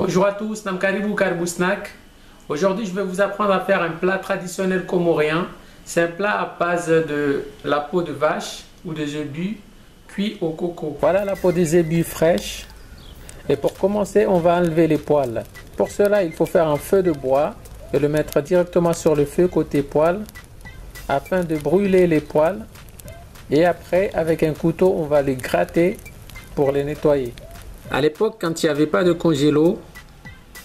Bonjour à tous, Namkaribou Caribou Snack. Aujourd'hui, je vais vous apprendre à faire un plat traditionnel comorien. C'est un plat à base de la peau de vache ou des œufs cuits au coco. Voilà la peau des œufs fraîche. Et pour commencer, on va enlever les poils. Pour cela, il faut faire un feu de bois et le mettre directement sur le feu côté poils afin de brûler les poils. Et après, avec un couteau, on va les gratter pour les nettoyer. À l'époque, quand il n'y avait pas de congélo,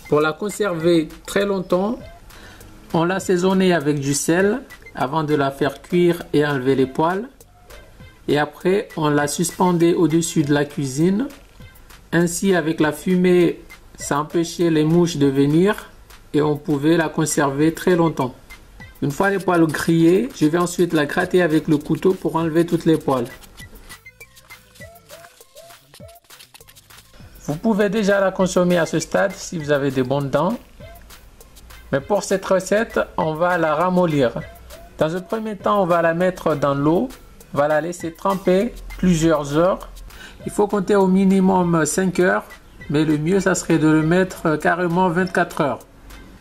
pour la conserver très longtemps, on l'assaisonnait avec du sel avant de la faire cuire et enlever les poils. Et après, on la suspendait au-dessus de la cuisine. Ainsi, avec la fumée, ça empêchait les mouches de venir et on pouvait la conserver très longtemps. Une fois les poils grillés, je vais ensuite la gratter avec le couteau pour enlever toutes les poils. Vous pouvez déjà la consommer à ce stade si vous avez des bonnes dents. Mais pour cette recette, on va la ramollir. Dans un premier temps, on va la mettre dans l'eau. On va la laisser tremper plusieurs heures. Il faut compter au minimum 5 heures. Mais le mieux, ça serait de le mettre carrément 24 heures.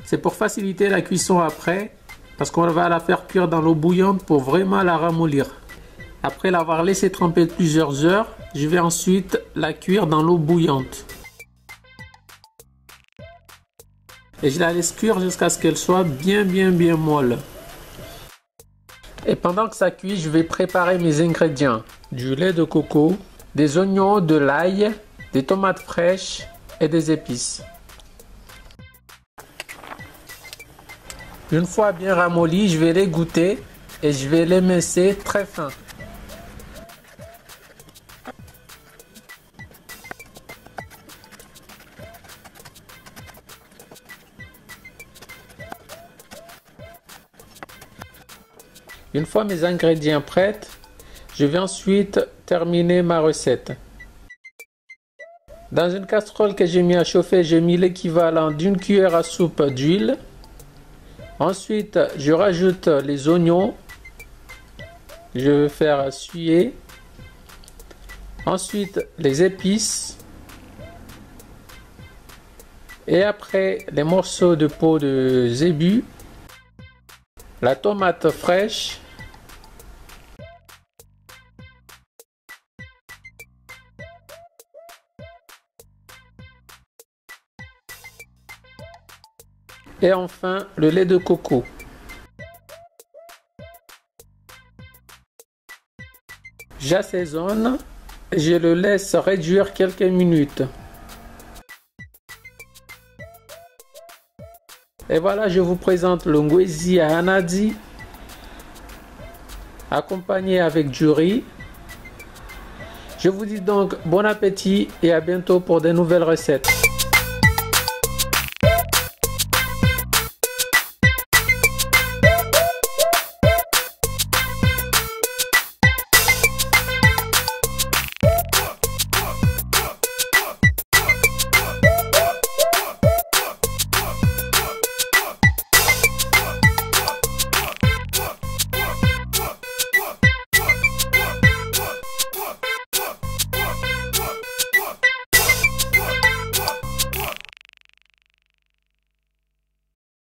C'est pour faciliter la cuisson après. Parce qu'on va la faire cuire dans l'eau bouillante pour vraiment la ramollir. Après l'avoir laissé tremper plusieurs heures, je vais ensuite la cuire dans l'eau bouillante. Et je la laisse cuire jusqu'à ce qu'elle soit bien molle. Et pendant que ça cuit, je vais préparer mes ingrédients. Du lait de coco, des oignons, de l'ail, des tomates fraîches et des épices. Une fois bien ramollis, je vais les goûter et je vais les mincer très fins. Une fois mes ingrédients prêts, je vais ensuite terminer ma recette. Dans une casserole que j'ai mis à chauffer, j'ai mis l'équivalent d'une cuillère à soupe d'huile. Ensuite, je rajoute les oignons. Je vais faire suer. Ensuite, les épices. Et après, les morceaux de peau de zébu. La tomate fraîche. Et enfin, le lait de coco. J'assaisonne et je le laisse réduire quelques minutes. Et voilà, je vous présente le ngwezi à hanadi, accompagné avec du riz. Je vous dis donc bon appétit et à bientôt pour de nouvelles recettes.